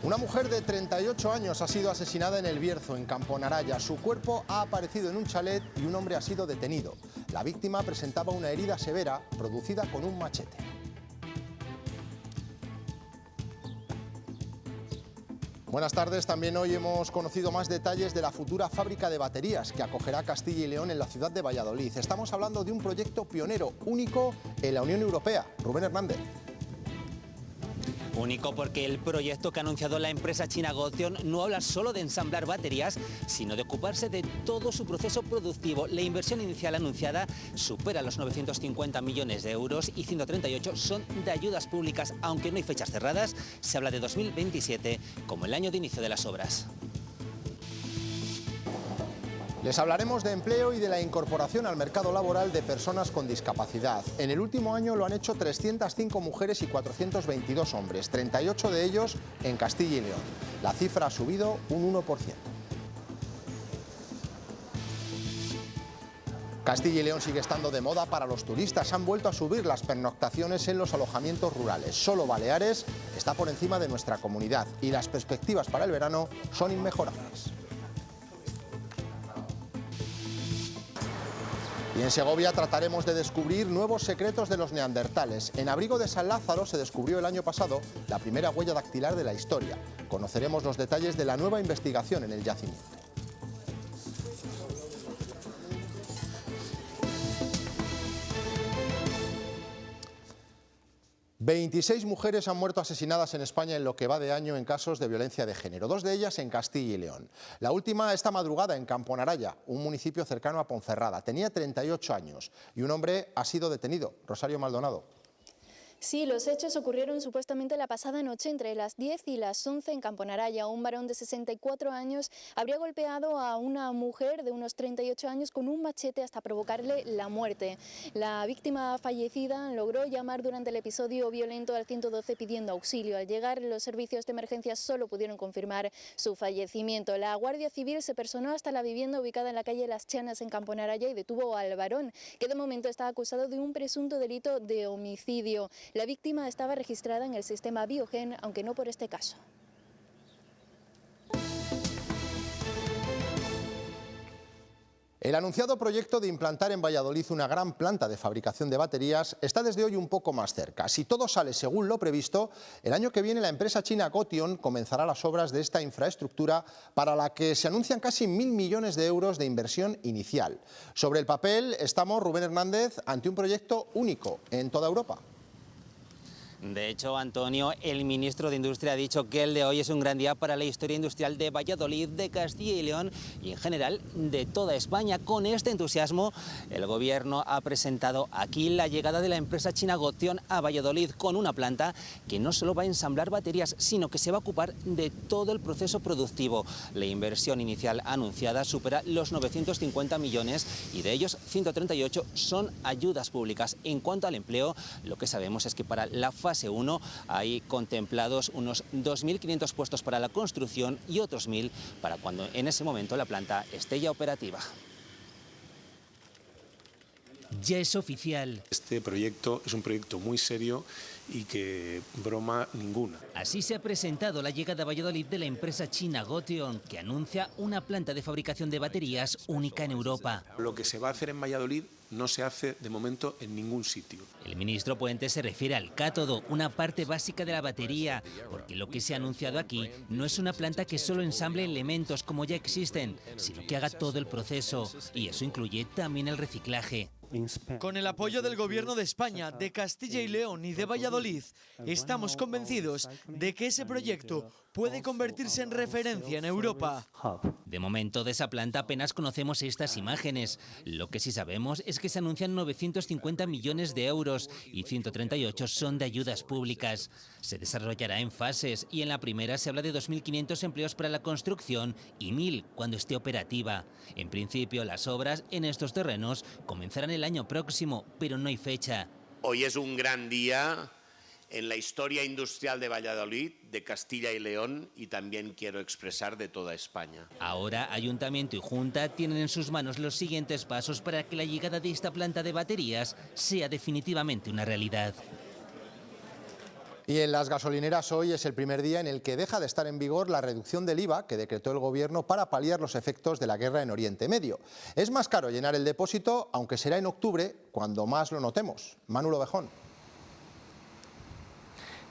Una mujer de 38 años ha sido asesinada en El Bierzo, en Camponaraya. Su cuerpo ha aparecido en un chalet y un hombre ha sido detenido. La víctima presentaba una herida severa producida con un machete. Buenas tardes. También hoy hemos conocido más detalles de la futura fábrica de baterías que acogerá Castilla y León en la ciudad de Valladolid. Estamos hablando de un proyecto pionero, único en la Unión Europea. Rubén Hernández. Único porque el proyecto que ha anunciado la empresa china Gotion no habla solo de ensamblar baterías, sino de ocuparse de todo su proceso productivo. La inversión inicial anunciada supera los 950 millones de euros y 138 son de ayudas públicas. Aunque no hay fechas cerradas, se habla de 2027 como el año de inicio de las obras. Les hablaremos de empleo y de la incorporación al mercado laboral de personas con discapacidad. En el último año lo han hecho 305 mujeres y 422 hombres, 38 de ellos en Castilla y León. La cifra ha subido un 1%. Castilla y León sigue estando de moda para los turistas. Han vuelto a subir las pernoctaciones en los alojamientos rurales. Solo Baleares está por encima de nuestra comunidad y las perspectivas para el verano son inmejorables. Y en Segovia trataremos de descubrir nuevos secretos de los neandertales. En Abrigo de San Lázaro se descubrió el año pasado la primera huella dactilar de la historia. Conoceremos los detalles de la nueva investigación en el yacimiento. ...26 mujeres han muerto asesinadas en España en lo que va de año en casos de violencia de género. 2 de ellas en Castilla y León. La última esta madrugada en Camponaraya, un municipio cercano a Ponferrada. Tenía 38 años y un hombre ha sido detenido. Rosario Maldonado. Sí, los hechos ocurrieron supuestamente la pasada noche entre las 10 y las 11 en Camponaraya. Un varón de 64 años habría golpeado a una mujer de unos 38 años con un machete hasta provocarle la muerte. La víctima fallecida logró llamar durante el episodio violento al 112 pidiendo auxilio. Al llegar, los servicios de emergencia solo pudieron confirmar su fallecimiento. La Guardia Civil se personó hasta la vivienda ubicada en la calle Las Chanas en Camponaraya y detuvo al varón, que de momento está acusado de un presunto delito de homicidio. La víctima estaba registrada en el sistema Biogen, aunque no por este caso. El anunciado proyecto de implantar en Valladolid una gran planta de fabricación de baterías está desde hoy un poco más cerca. Si todo sale según lo previsto, el año que viene la empresa china Gotion comenzará las obras de esta infraestructura para la que se anuncian casi 1.000 millones de euros de inversión inicial. Sobre el papel estamos, Rubén Hernández, ante un proyecto único en toda Europa. De hecho, Antonio, el ministro de Industria ha dicho que el de hoy es un gran día para la historia industrial de Valladolid, de Castilla y León y en general de toda España. Con este entusiasmo, el gobierno ha presentado aquí la llegada de la empresa china Gotion a Valladolid con una planta que no solo va a ensamblar baterías, sino que se va a ocupar de todo el proceso productivo. La inversión inicial anunciada supera los 950 millones y de ellos 138 son ayudas públicas. En cuanto al empleo, lo que sabemos es que para la fase 1 hay contemplados unos 2.500 puestos para la construcción y otros 1.000 para cuando en ese momento la planta esté ya operativa. Ya es oficial. Este proyecto es un proyecto muy serio y que broma ninguna. Así se ha presentado la llegada a Valladolid de la empresa china Gotion, que anuncia una planta de fabricación de baterías única en Europa. Lo que se va a hacer en Valladolid no se hace de momento en ningún sitio. El ministro Puente se refiere al cátodo, una parte básica de la batería, porque lo que se ha anunciado aquí no es una planta que solo ensamble elementos como ya existen, sino que haga todo el proceso, y eso incluye también el reciclaje. Con el apoyo del Gobierno de España, de Castilla y León y de Valladolid, estamos convencidos de que ese proyecto puede convertirse en referencia en Europa. De momento, de esa planta apenas conocemos estas imágenes. Lo que sí sabemos es que se anuncian 950 millones de euros y 138 son de ayudas públicas. Se desarrollará en fases y en la primera se habla de 2.500 empleos para la construcción y 1.000 cuando esté operativa. En principio, las obras en estos terrenos comenzarán el año próximo, pero no hay fecha. Hoy es un gran día en la historia industrial de Valladolid, de Castilla y León y también quiero expresar de toda España. Ahora, Ayuntamiento y Junta tienen en sus manos los siguientes pasos para que la llegada de esta planta de baterías sea definitivamente una realidad. Y en las gasolineras hoy es el primer día en el que deja de estar en vigor la reducción del IVA que decretó el Gobierno para paliar los efectos de la guerra en Oriente Medio. Es más caro llenar el depósito, aunque será en octubre cuando más lo notemos. Manu Lovejón.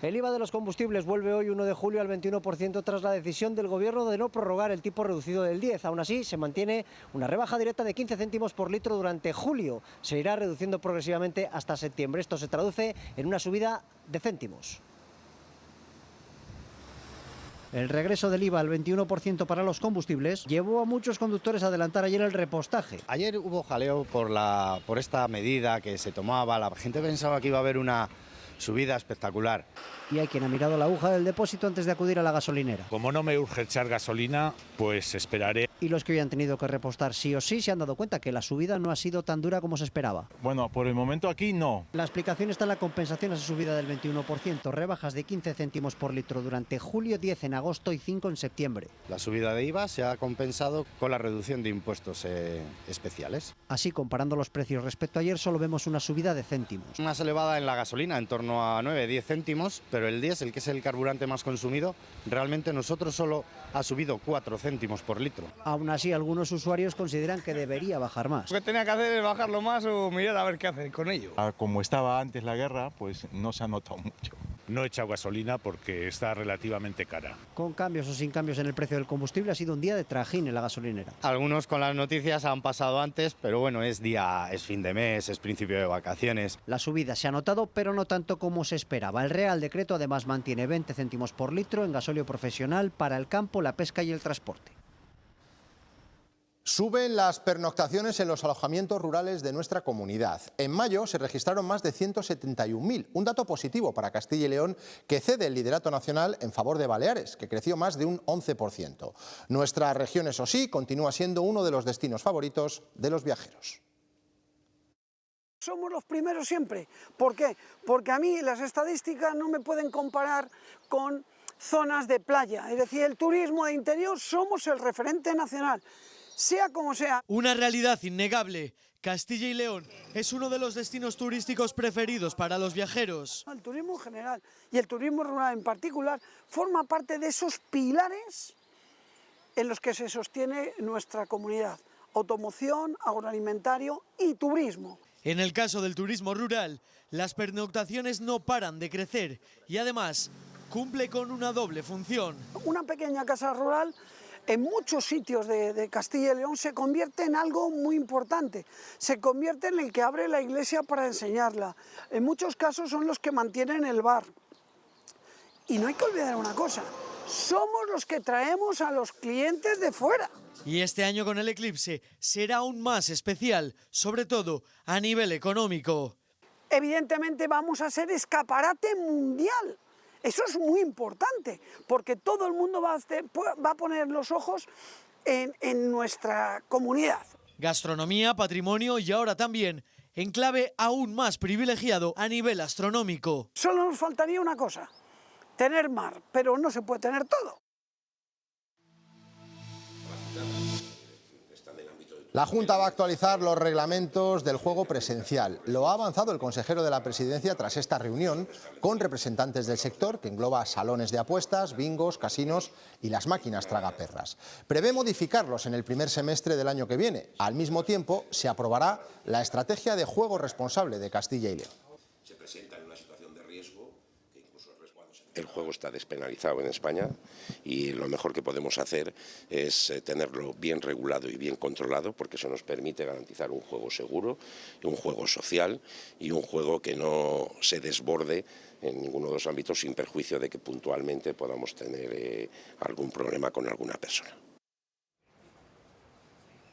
El IVA de los combustibles vuelve hoy 1 de julio al 21% tras la decisión del Gobierno de no prorrogar el tipo reducido del 10. Aún así, se mantiene una rebaja directa de 15 céntimos por litro durante julio. Se irá reduciendo progresivamente hasta septiembre. Esto se traduce en una subida de céntimos. El regreso del IVA al 21% para los combustibles llevó a muchos conductores a adelantar ayer el repostaje. Ayer hubo jaleo por esta medida que se tomaba. La gente pensaba que iba a haber una subida espectacular. Y hay quien ha mirado la aguja del depósito antes de acudir a la gasolinera. Como no me urge echar gasolina, pues esperaré. Y los que hoy han tenido que repostar sí o sí se han dado cuenta que la subida no ha sido tan dura como se esperaba. Bueno, por el momento aquí no. La explicación está en la compensación a esa subida del 21%, rebajas de 15 céntimos por litro durante julio, 10 en agosto y 5 en septiembre. La subida de IVA se ha compensado con la reducción de impuestos especiales. Así, comparando los precios respecto a ayer, solo vemos una subida de céntimos. Más elevada en la gasolina, en torno a 9-10 céntimos, pero el diésel, que es el carburante más consumido, realmente nosotros solo ha subido 4 céntimos por litro. Aún así, algunos usuarios consideran que debería bajar más. Lo que tenía que hacer es bajarlo más o mirar a ver qué hacer con ello. Como estaba antes la guerra, pues no se ha notado mucho. No he echado gasolina porque está relativamente cara. Con cambios o sin cambios en el precio del combustible, ha sido un día de trajín en la gasolinera. Algunos con las noticias han pasado antes, pero bueno, es fin de mes, es principio de vacaciones. La subida se ha notado, pero no tanto como se esperaba. El Real Decreto además mantiene 20 céntimos por litro en gasóleo profesional para el campo, la pesca y el transporte. Suben las pernoctaciones en los alojamientos rurales de nuestra comunidad. En mayo se registraron más de 171.000, un dato positivo para Castilla y León, que cede el liderato nacional en favor de Baleares, que creció más de un 11%. Nuestra región, eso sí, continúa siendo uno de los destinos favoritos de los viajeros. Somos los primeros siempre. ¿Por qué? Porque a mí las estadísticas no me pueden comparar con zonas de playa. Es decir, el turismo de interior somos el referente nacional. Sea como sea. Una realidad innegable. Castilla y León es uno de los destinos turísticos preferidos para los viajeros. El turismo en general y el turismo rural en particular forma parte de esos pilares en los que se sostiene nuestra comunidad. Automoción, agroalimentario y turismo. En el caso del turismo rural, las pernoctaciones no paran de crecer y además cumple con una doble función. Una pequeña casa rural en muchos sitios de Castilla y León se convierte en algo muy importante. Se convierte en el que abre la iglesia para enseñarla. En muchos casos son los que mantienen el bar. Y no hay que olvidar una cosa, somos los que traemos a los clientes de fuera. Y este año con el eclipse será aún más especial, sobre todo a nivel económico. Evidentemente vamos a ser escaparate mundial. Eso es muy importante, porque todo el mundo va a poner los ojos en nuestra comunidad. Gastronomía, patrimonio y ahora también enclave aún más privilegiado a nivel astronómico. Solo nos faltaría una cosa, tener mar, pero no se puede tener todo. La Junta va a actualizar los reglamentos del juego presencial. Lo ha avanzado el consejero de la Presidencia tras esta reunión con representantes del sector, que engloba salones de apuestas, bingos, casinos y las máquinas tragaperras. Prevé modificarlos en el primer semestre del año que viene. Al mismo tiempo, se aprobará la estrategia de juego responsable de Castilla y León. Se presenta en una situación de riesgo que incluso el juego está despenalizado en España y lo mejor que podemos hacer es tenerlo bien regulado y bien controlado, porque eso nos permite garantizar un juego seguro, un juego social y un juego que no se desborde en ninguno de los ámbitos sin perjuicio de que puntualmente podamos tener algún problema con alguna persona.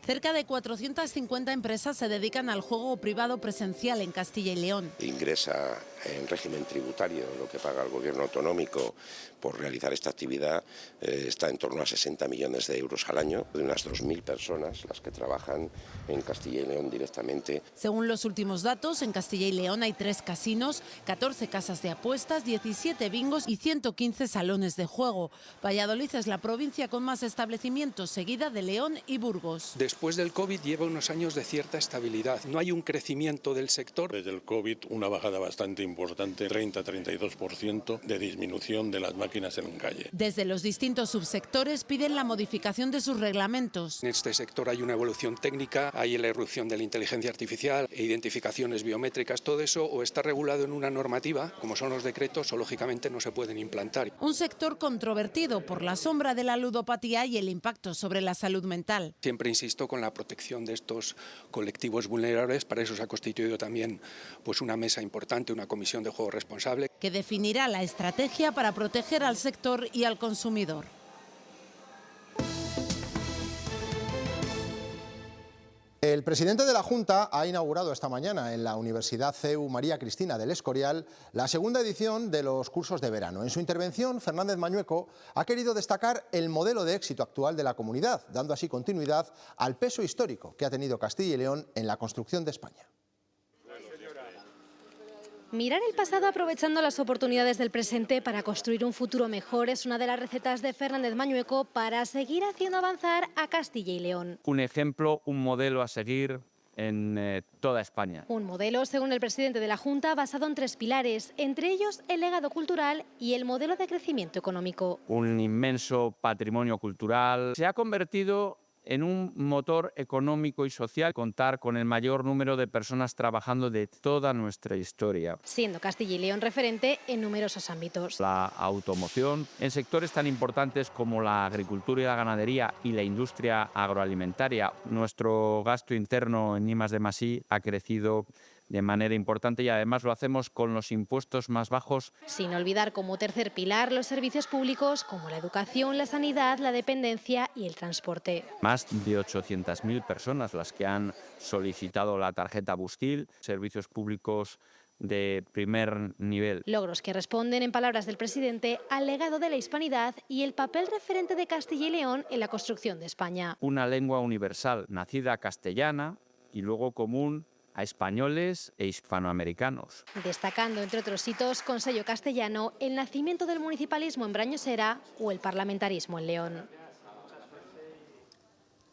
Cerca de 450 empresas se dedican al juego privado presencial en Castilla y León. Ingresa en régimen tributario lo que paga el gobierno autonómico por realizar esta actividad, está en torno a 60 millones de euros al año, de unas 2.000 personas las que trabajan en Castilla y León directamente. Según los últimos datos, en Castilla y León hay 3 casinos, 14 casas de apuestas, 17 bingos y 115 salones de juego. Valladolid es la provincia con más establecimientos, seguida de León y Burgos. después del COVID lleva unos años de cierta estabilidad. No hay un crecimiento del sector. Desde el COVID una bajada bastante importante, 30-32% de disminución de las máquinas en calle. Desde los distintos subsectores piden la modificación de sus reglamentos. En este sector hay una evolución técnica, hay la irrupción de la inteligencia artificial, identificaciones biométricas, todo eso o está regulado en una normativa, como son los decretos, o lógicamente no se pueden implantar. Un sector controvertido por la sombra de la ludopatía y el impacto sobre la salud mental. Siempre insisto con la protección de estos colectivos vulnerables, para eso se ha constituido también pues, una mesa importante, una comisión de juego responsable, que definirá la estrategia para proteger al sector y al consumidor. El presidente de la Junta ha inaugurado esta mañana en la Universidad CEU María Cristina del Escorial la segunda edición de los cursos de verano. En su intervención, Fernández Mañueco ha querido destacar el modelo de éxito actual de la comunidad, dando así continuidad al peso histórico que ha tenido Castilla y León en la construcción de España. Mirar el pasado aprovechando las oportunidades del presente para construir un futuro mejor es una de las recetas de Fernández Mañueco para seguir haciendo avanzar a Castilla y León. Un ejemplo, un modelo a seguir en toda España. Un modelo, según el presidente de la Junta, basado en 3 pilares, entre ellos el legado cultural y el modelo de crecimiento económico. Un inmenso patrimonio cultural. Se ha convertido en un motor económico y social, contar con el mayor número de personas trabajando de toda nuestra historia. Siendo Castilla y León referente en numerosos ámbitos. La automoción, en sectores tan importantes como la agricultura y la ganadería y la industria agroalimentaria. Nuestro gasto interno en I+D+I ha crecido de manera importante y además lo hacemos con los impuestos más bajos. Sin olvidar como tercer pilar los servicios públicos como la educación, la sanidad, la dependencia y el transporte. Más de 800.000 personas las que han solicitado la tarjeta Bustil, servicios públicos de primer nivel. Logros que responden, en palabras del presidente, al legado de la hispanidad y el papel referente de Castilla y León en la construcción de España. Una lengua universal nacida castellana y luego común a españoles e hispanoamericanos. Destacando, entre otros hitos, con sello castellano, el nacimiento del municipalismo en Brañosera o el parlamentarismo en León.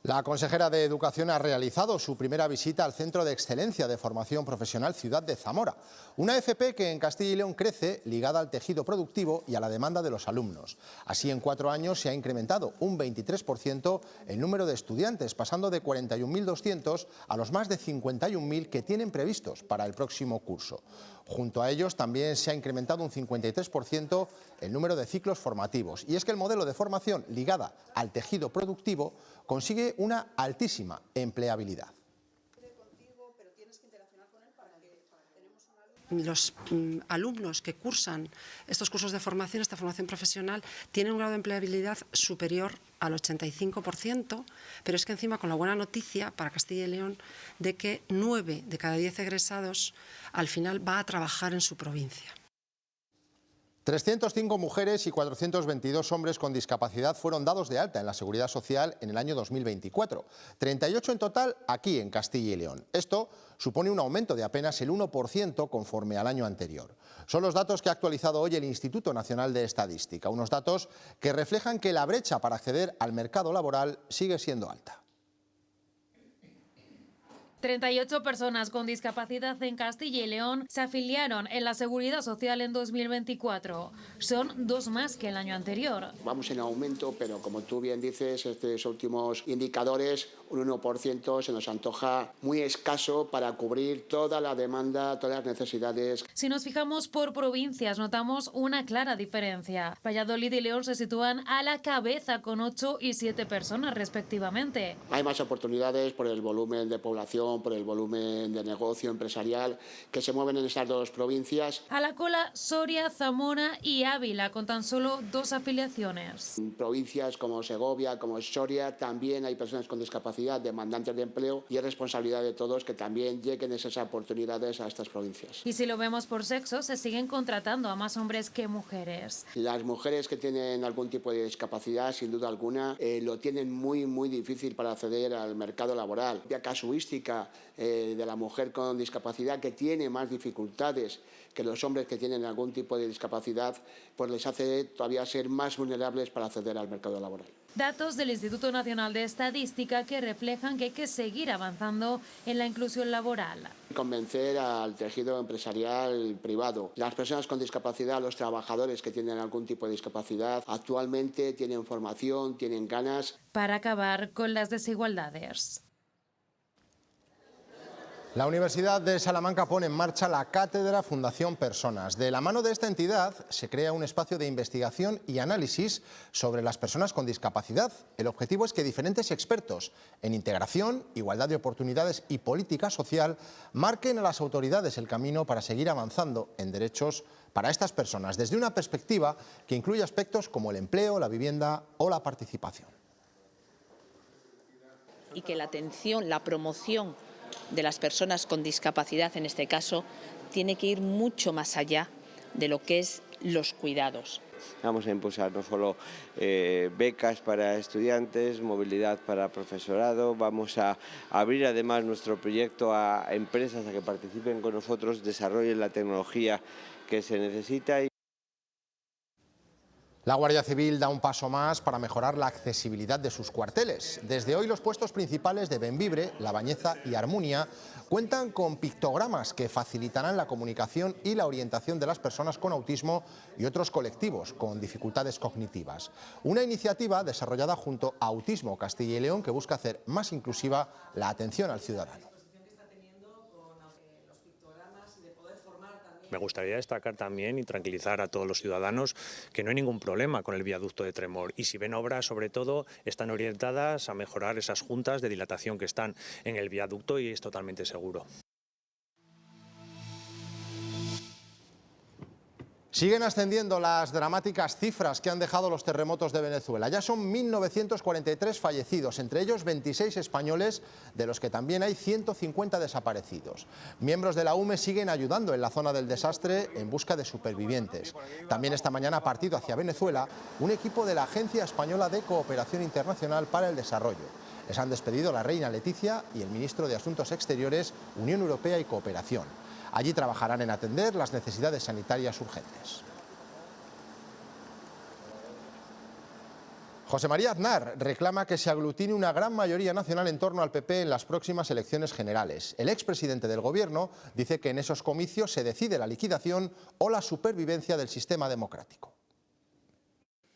La consejera de Educación ha realizado su primera visita al Centro de Excelencia de Formación Profesional Ciudad de Zamora, una FP que en Castilla y León crece ligada al tejido productivo y a la demanda de los alumnos. Así, en 4 años se ha incrementado un 23% el número de estudiantes, pasando de 41.200 a los más de 51.000 que tienen previstos para el próximo curso. Junto a ellos también se ha incrementado un 53% el número de ciclos formativos. Y es que el modelo de formación ligada al tejido productivo consigue una altísima empleabilidad. Los alumnos que cursan estos cursos de formación, esta formación profesional, tienen un grado de empleabilidad superior al 85%, pero es que encima con la buena noticia para Castilla y León de que 9 de cada 10 egresados al final va a trabajar en su provincia. 305 mujeres y 422 hombres con discapacidad fueron dados de alta en la Seguridad Social en el año 2024. 38 en total aquí en Castilla y León. Esto supone un aumento de apenas el 1% conforme al año anterior. Son los datos que ha actualizado hoy el Instituto Nacional de Estadística, unos datos que reflejan que la brecha para acceder al mercado laboral sigue siendo alta. 38 personas con discapacidad en Castilla y León se afiliaron en la Seguridad Social en 2024. Son 2 más que el año anterior. Vamos en aumento, pero como tú bien dices, estos últimos indicadores, un 1% se nos antoja muy escaso para cubrir toda la demanda, todas las necesidades. Si nos fijamos por provincias, notamos una clara diferencia. Valladolid y León se sitúan a la cabeza con 8 y 7 personas respectivamente. Hay más oportunidades por el volumen de población, por el volumen de negocio empresarial que se mueven en estas 2 provincias. A la cola Soria, Zamora y Ávila, con tan solo 2 afiliaciones. En provincias como Segovia, como Soria, también hay personas con discapacidad demandantes de empleo y es responsabilidad de todos que también lleguen esas oportunidades a estas provincias. Y si lo vemos por sexo, se siguen contratando a más hombres que mujeres. Las mujeres que tienen algún tipo de discapacidad, sin duda alguna, lo tienen muy difícil para acceder al mercado laboral. La casuística vida de la mujer con discapacidad, que tiene más dificultades que los hombres que tienen algún tipo de discapacidad, pues les hace todavía ser más vulnerables para acceder al mercado laboral. Datos del Instituto Nacional de Estadística que reflejan que hay que seguir avanzando en la inclusión laboral. Convencer al tejido empresarial privado. Las personas con discapacidad, los trabajadores que tienen algún tipo de discapacidad, actualmente tienen formación, tienen ganas. Para acabar con las desigualdades. La Universidad de Salamanca pone en marcha la Cátedra Fundación Personas. De la mano de esta entidad se crea un espacio de investigación y análisis sobre las personas con discapacidad. El objetivo es que diferentes expertos en integración, igualdad de oportunidades y política social marquen a las autoridades el camino para seguir avanzando en derechos para estas personas, desde una perspectiva que incluye aspectos como el empleo, la vivienda o la participación. Y que la atención, la promoción de las personas con discapacidad, en este caso, tiene que ir mucho más allá de lo que es los cuidados. Vamos a impulsar no solo becas para estudiantes, movilidad para profesorado, vamos a abrir además nuestro proyecto a empresas a que participen con nosotros, desarrollen la tecnología que se necesita. La Guardia Civil da un paso más para mejorar la accesibilidad de sus cuarteles. Desde hoy los puestos principales de Bembibre, La Bañeza y Armunia cuentan con pictogramas que facilitarán la comunicación y la orientación de las personas con autismo y otros colectivos con dificultades cognitivas. Una iniciativa desarrollada junto a Autismo Castilla y León que busca hacer más inclusiva la atención al ciudadano. Me gustaría destacar también y tranquilizar a todos los ciudadanos que no hay ningún problema con el viaducto de Tremor y si ven obras, sobre todo, están orientadas a mejorar esas juntas de dilatación que están en el viaducto y es totalmente seguro. Siguen ascendiendo las dramáticas cifras que han dejado los terremotos de Venezuela. Ya son 1.943 fallecidos, entre ellos 26 españoles, de los que también hay 150 desaparecidos. Miembros de la UME siguen ayudando en la zona del desastre en busca de supervivientes. También esta mañana ha partido hacia Venezuela un equipo de la Agencia Española de Cooperación Internacional para el Desarrollo. Les han despedido la reina Leticia y el ministro de Asuntos Exteriores, Unión Europea y Cooperación. Allí trabajarán en atender las necesidades sanitarias urgentes. José María Aznar reclama que se aglutine una gran mayoría nacional en torno al PP en las próximas elecciones generales. El expresidente del Gobierno dice que en esos comicios se decide la liquidación o la supervivencia del sistema democrático.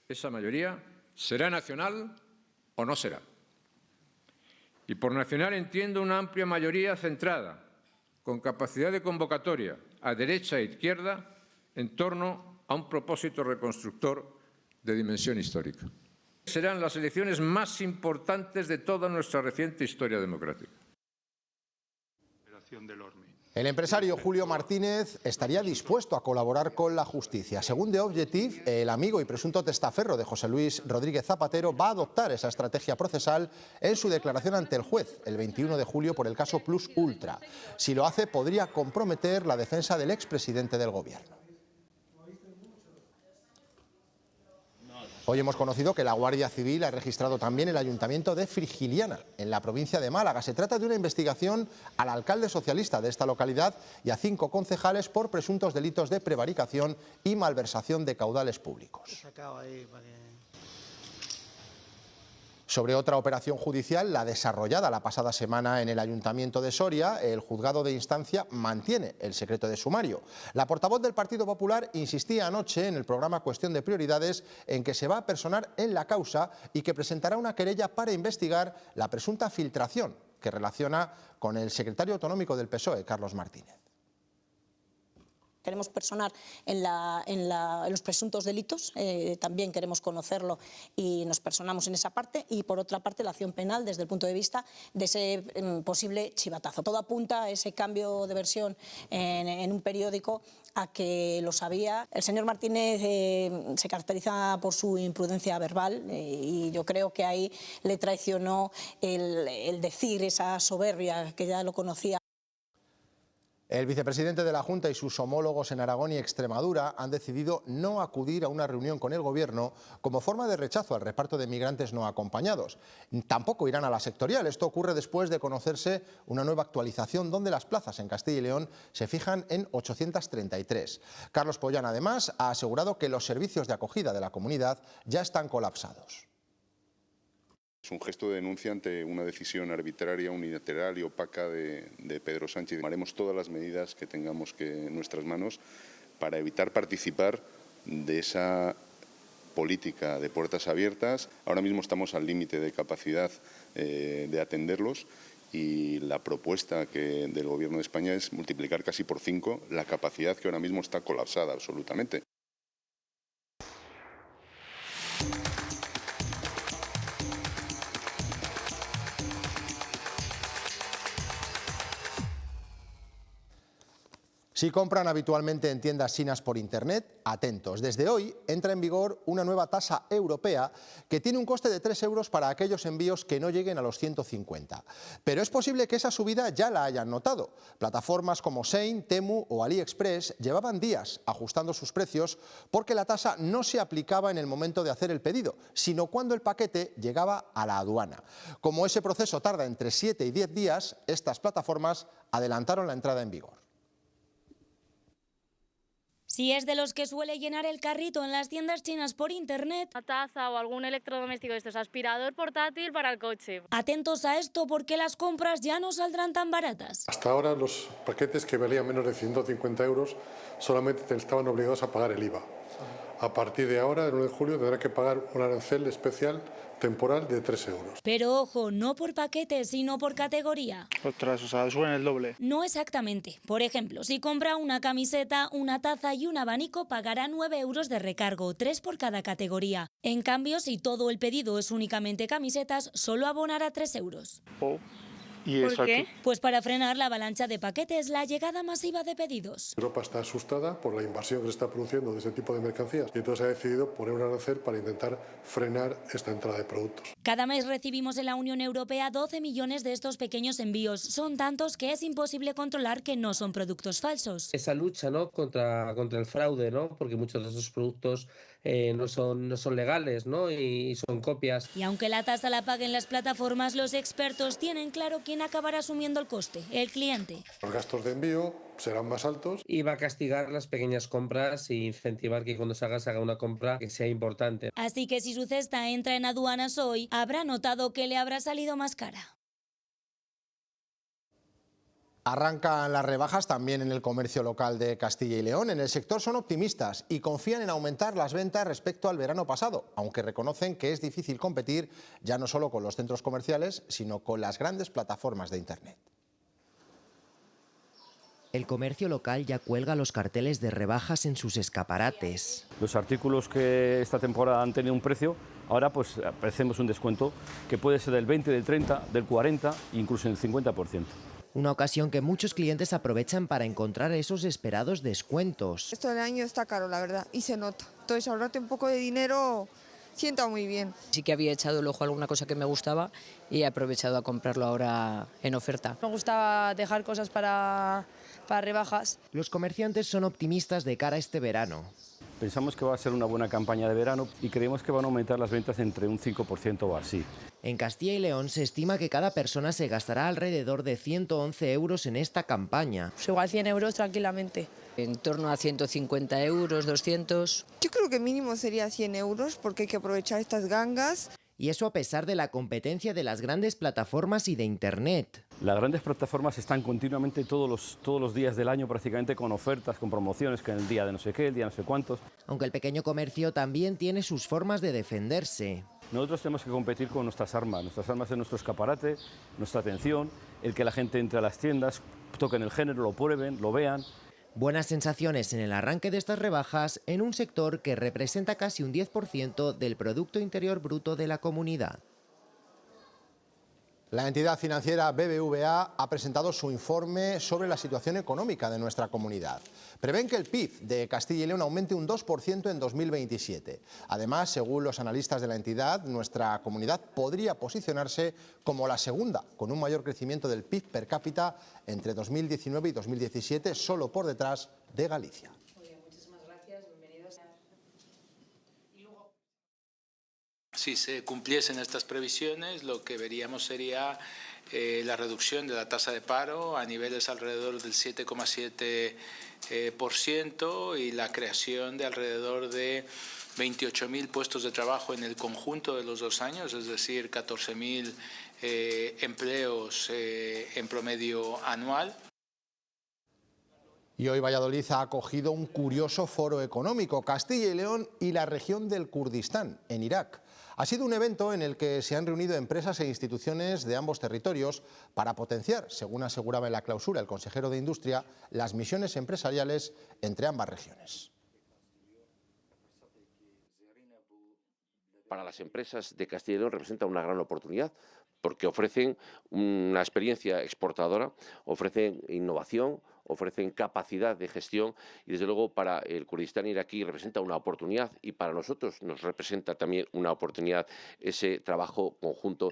Esa mayoría será nacional o no será. Y por nacional entiendo una amplia mayoría centrada, con capacidad de convocatoria a derecha e izquierda en torno a un propósito reconstructor de dimensión histórica. Serán las elecciones más importantes de toda nuestra reciente historia democrática. El empresario Julio Martínez estaría dispuesto a colaborar con la justicia. Según The Objective, el amigo y presunto testaferro de José Luis Rodríguez Zapatero va a adoptar esa estrategia procesal en su declaración ante el juez el 21 de julio por el caso Plus Ultra. Si lo hace, podría comprometer la defensa del expresidente del Gobierno. Hoy hemos conocido que la Guardia Civil ha registrado también el Ayuntamiento de Frigiliana, en la provincia de Málaga. Se trata de una investigación al alcalde socialista de esta localidad y a 5 concejales por presuntos delitos de prevaricación y malversación de caudales públicos. Sobre otra operación judicial, la desarrollada la pasada semana en el Ayuntamiento de Soria, el juzgado de instancia mantiene el secreto de sumario. La portavoz del Partido Popular insistía anoche en el programa Cuestión de Prioridades en que se va a personar en la causa y que presentará una querella para investigar la presunta filtración que relaciona con el secretario autonómico del PSOE, Carlos Martínez. Queremos personar en los presuntos delitos, también queremos conocerlo y nos personamos en esa parte, y por otra parte la acción penal desde el punto de vista de ese posible chivatazo. Todo apunta a ese cambio de versión en un periódico a que lo sabía. El señor Martínez se caracteriza por su imprudencia verbal y yo creo que ahí le traicionó el decir esa soberbia que ya lo conocía. El vicepresidente de la Junta y sus homólogos en Aragón y Extremadura han decidido no acudir a una reunión con el Gobierno como forma de rechazo al reparto de migrantes no acompañados. Tampoco irán a la sectorial. Esto ocurre después de conocerse una nueva actualización donde las plazas en Castilla y León se fijan en 833. Carlos Pollán, además, ha asegurado que los servicios de acogida de la comunidad ya están colapsados. Es un gesto de denuncia ante una decisión arbitraria, unilateral y opaca de Pedro Sánchez. Tomaremos todas las medidas que tengamos en nuestras manos para evitar participar de esa política de puertas abiertas. Ahora mismo estamos al límite de capacidad de atenderlos y la propuesta del Gobierno de España es multiplicar casi por 5 la capacidad que ahora mismo está colapsada absolutamente. Si compran habitualmente en tiendas chinas por Internet, atentos. Desde hoy entra en vigor una nueva tasa europea que tiene un coste de 3 euros para aquellos envíos que no lleguen a los 150. Pero es posible que esa subida ya la hayan notado. Plataformas como Shein, Temu o AliExpress llevaban días ajustando sus precios porque la tasa no se aplicaba en el momento de hacer el pedido, sino cuando el paquete llegaba a la aduana. Como ese proceso tarda entre 7 y 10 días, estas plataformas adelantaron la entrada en vigor. Si es de los que suele llenar el carrito en las tiendas chinas por Internet, una taza o algún electrodoméstico de estos, aspirador portátil para el coche. Atentos a esto porque las compras ya no saldrán tan baratas. Hasta ahora los paquetes que valían menos de 150 euros solamente estaban obligados a pagar el IVA. A partir de ahora, el 1 de julio, tendrán que pagar un arancel especial temporal de 3 euros. Pero ojo, no por paquete, sino por categoría. Ostras, o sea, suben el doble. No exactamente. Por ejemplo, si compra una camiseta, una taza y un abanico, pagará 9 euros de recargo, 3 por cada categoría. En cambio, si todo el pedido es únicamente camisetas, solo abonará 3 euros. Oh. ¿Y eso ¿Por qué? aquí? Pues para frenar la avalancha de paquetes, la llegada masiva de pedidos. Europa está asustada por la invasión que se está produciendo de este tipo de mercancías y entonces ha decidido poner un arancel para intentar frenar esta entrada de productos. Cada mes recibimos en la Unión Europea 12 millones de estos pequeños envíos. Son tantos que es imposible controlar que no son productos falsos. Esa lucha, ¿no?, contra el fraude, ¿no?, porque muchos de esos productos no son legales, ¿no?, y son copias. Y aunque la tasa la paguen las plataformas, los expertos tienen claro quién acabará asumiendo el coste, el cliente. Los gastos de envío serán más altos. Y va a castigar las pequeñas compras e incentivar que cuando se haga una compra que sea importante. Así que si su cesta entra en aduanas hoy, habrá notado que le habrá salido más cara. Arrancan las rebajas también en el comercio local de Castilla y León. En el sector son optimistas y confían en aumentar las ventas respecto al verano pasado, aunque reconocen que es difícil competir ya no solo con los centros comerciales, sino con las grandes plataformas de Internet. El comercio local ya cuelga los carteles de rebajas en sus escaparates. Los artículos que esta temporada han tenido un precio, ahora pues ofrecemos un descuento que puede ser del 20, del 30, del 40 e incluso del 50%. Una ocasión que muchos clientes aprovechan para encontrar esos esperados descuentos. Esto del año está caro, la verdad, y se nota. Entonces, ahorrarte un poco de dinero sienta muy bien. Sí que había echado el ojo a alguna cosa que me gustaba y he aprovechado a comprarlo ahora en oferta. Me gustaba dejar cosas para rebajas. Los comerciantes son optimistas de cara a este verano. Pensamos que va a ser una buena campaña de verano y creemos que van a aumentar las ventas entre un 5% o así. En Castilla y León se estima que cada persona se gastará alrededor de 111 euros en esta campaña. Pues igual 100 euros tranquilamente. En torno a 150 euros, 200. Yo creo que mínimo sería 100 euros porque hay que aprovechar estas gangas. Y eso a pesar de la competencia de las grandes plataformas y de Internet. Las grandes plataformas están continuamente todos los días del año prácticamente con ofertas, con promociones, que en el día de no sé qué, el día no sé cuántos. Aunque el pequeño comercio también tiene sus formas de defenderse. Nosotros tenemos que competir con nuestras armas es nuestro escaparate, nuestra atención, el que la gente entre a las tiendas, toquen el género, lo prueben, lo vean. Buenas sensaciones en el arranque de estas rebajas en un sector que representa casi un 10% del Producto Interior Bruto de la comunidad. La entidad financiera BBVA ha presentado su informe sobre la situación económica de nuestra comunidad. Prevén que el PIB de Castilla y León aumente un 2% en 2027. Además, según los analistas de la entidad, nuestra comunidad podría posicionarse como la segunda, con un mayor crecimiento del PIB per cápita entre 2019 y 2017, solo por detrás de Galicia. Si se cumpliesen estas previsiones, lo que veríamos sería la reducción de la tasa de paro a niveles alrededor del 7,7% y la creación de alrededor de 28.000 puestos de trabajo en el conjunto de los 2 años, es decir, 14.000 empleos en promedio anual. Y hoy Valladolid ha acogido un curioso foro económico, Castilla y León y la región del Kurdistán, en Irak. Ha sido un evento en el que se han reunido empresas e instituciones de ambos territorios para potenciar, según aseguraba en la clausura el consejero de Industria, las misiones empresariales entre ambas regiones. Para las empresas de Castilla y León representa una gran oportunidad porque ofrecen una experiencia exportadora, ofrecen innovación, ofrecen capacidad de gestión y desde luego para el Kurdistán iraquí representa una oportunidad y para nosotros nos representa también una oportunidad ese trabajo conjunto.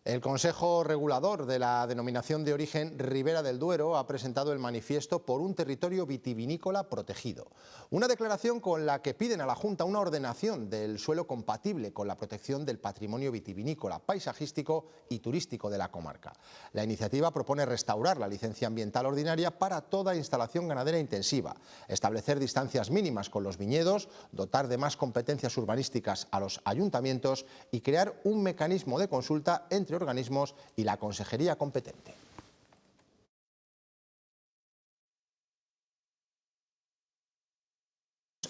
El Consejo Regulador de la Denominación de Origen Ribera del Duero ha presentado el manifiesto por un territorio vitivinícola protegido. Una declaración con la que piden a la Junta una ordenación del suelo compatible con la protección del patrimonio vitivinícola, paisajístico y turístico de la comarca. La iniciativa propone restaurar la licencia ambiental ordinaria para toda instalación ganadera intensiva, establecer distancias mínimas con los viñedos, dotar de más competencias urbanísticas a los ayuntamientos y crear un mecanismo de consulta entre organismos y la consejería competente.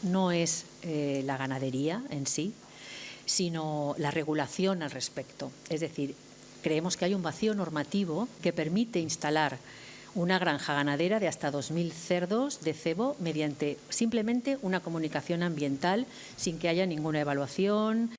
No es la ganadería en sí, sino la regulación al respecto. Es decir, creemos que hay un vacío normativo que permite instalar una granja ganadera de hasta 2.000 cerdos de cebo mediante simplemente una comunicación ambiental sin que haya ninguna evaluación.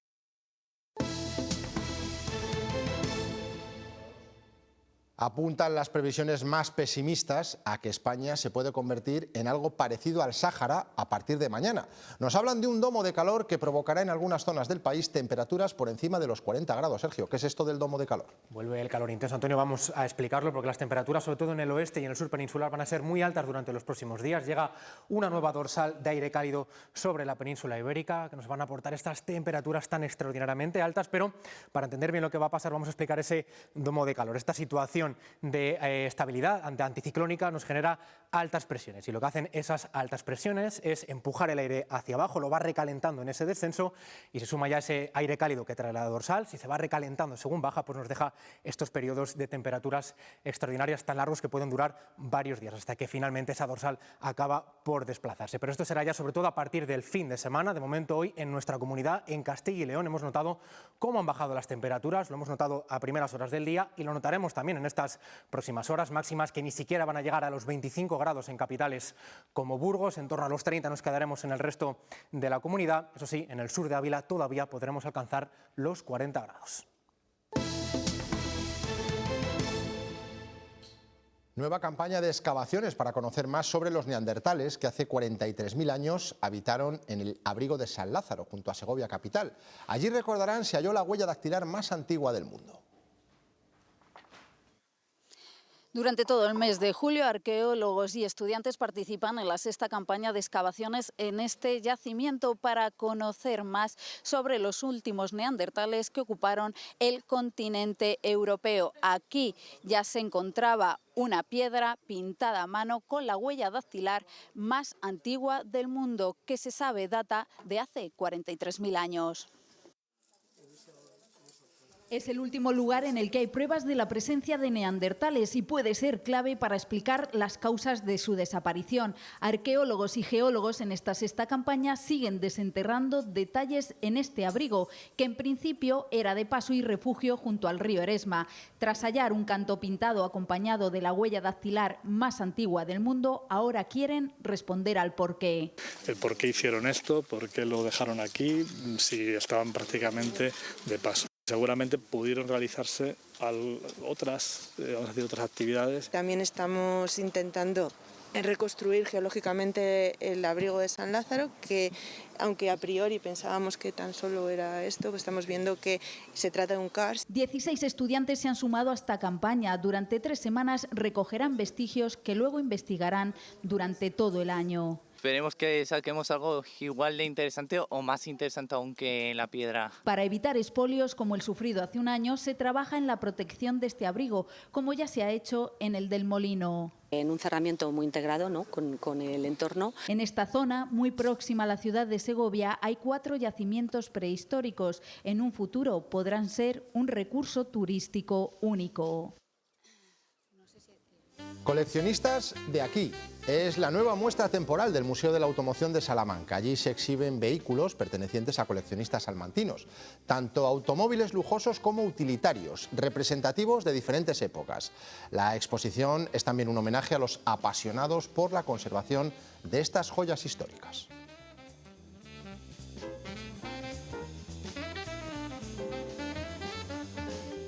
Apuntan las previsiones más pesimistas a que España se puede convertir en algo parecido al Sáhara a partir de mañana. Nos hablan de un domo de calor que provocará en algunas zonas del país temperaturas por encima de los 40 grados. Sergio, ¿qué es esto del domo de calor? Vuelve el calor intenso, Antonio, vamos a explicarlo porque las temperaturas, sobre todo en el oeste y en el sur peninsular, van a ser muy altas durante los próximos días. Llega una nueva dorsal de aire cálido sobre la península ibérica que nos van a aportar estas temperaturas tan extraordinariamente altas, pero para entender bien lo que va a pasar vamos a explicar ese domo de calor, esta situación de estabilidad anticiclónica nos genera altas presiones y lo que hacen esas altas presiones es empujar el aire hacia abajo, lo va recalentando en ese descenso y se suma ya ese aire cálido que trae la dorsal. Si se va recalentando según baja, pues nos deja estos periodos de temperaturas extraordinarias tan largos que pueden durar varios días hasta que finalmente esa dorsal acaba por desplazarse. Pero esto será ya sobre todo a partir del fin de semana. De momento hoy en nuestra comunidad, en Castilla y León, hemos notado cómo han bajado las temperaturas, lo hemos notado a primeras horas del día y lo notaremos también en estas próximas horas, máximas que ni siquiera van a llegar a los 25 grados en capitales como Burgos, en torno a los 30 nos quedaremos en el resto de la comunidad. Eso sí, en el sur de Ávila todavía podremos alcanzar los 40 grados. Nueva campaña de excavaciones para conocer más sobre los neandertales que hace 43.000 años habitaron en el abrigo de San Lázaro, junto a Segovia capital. Allí, recordarán, se halló la huella dactilar más antigua del mundo. Durante todo el mes de julio, arqueólogos y estudiantes participan en la sexta campaña de excavaciones en este yacimiento para conocer más sobre los últimos neandertales que ocuparon el continente europeo. Aquí ya se encontraba una piedra pintada a mano con la huella dactilar más antigua del mundo, que se sabe data de hace 43.000 años. Es el último lugar en el que hay pruebas de la presencia de neandertales y puede ser clave para explicar las causas de su desaparición. Arqueólogos y geólogos en esta sexta campaña siguen desenterrando detalles en este abrigo, que en principio era de paso y refugio junto al río Eresma. Tras hallar un canto pintado acompañado de la huella dactilar más antigua del mundo, ahora quieren responder al porqué. El por qué hicieron esto, por qué lo dejaron aquí, si estaban prácticamente de paso. Seguramente pudieron realizarse otras actividades. También estamos intentando reconstruir geológicamente el abrigo de San Lázaro, que aunque a priori pensábamos que tan solo era esto, pues estamos viendo que se trata de un karst. 16 estudiantes se han sumado a esta campaña. Durante 3 semanas recogerán vestigios que luego investigarán durante todo el año. Esperemos que saquemos algo igual de interesante o más interesante aún que en la piedra. Para evitar expolios como el sufrido hace un año, se trabaja en la protección de este abrigo, como ya se ha hecho en el del Molino. En un cerramiento muy integrado, ¿no?, con el entorno. En esta zona, muy próxima a la ciudad de Segovia, hay 4 yacimientos prehistóricos. En un futuro podrán ser un recurso turístico único. Coleccionistas de aquí. Es la nueva muestra temporal del Museo de la Automoción de Salamanca. Allí se exhiben vehículos pertenecientes a coleccionistas salmantinos, tanto automóviles lujosos como utilitarios, representativos de diferentes épocas. La exposición es también un homenaje a los apasionados por la conservación de estas joyas históricas.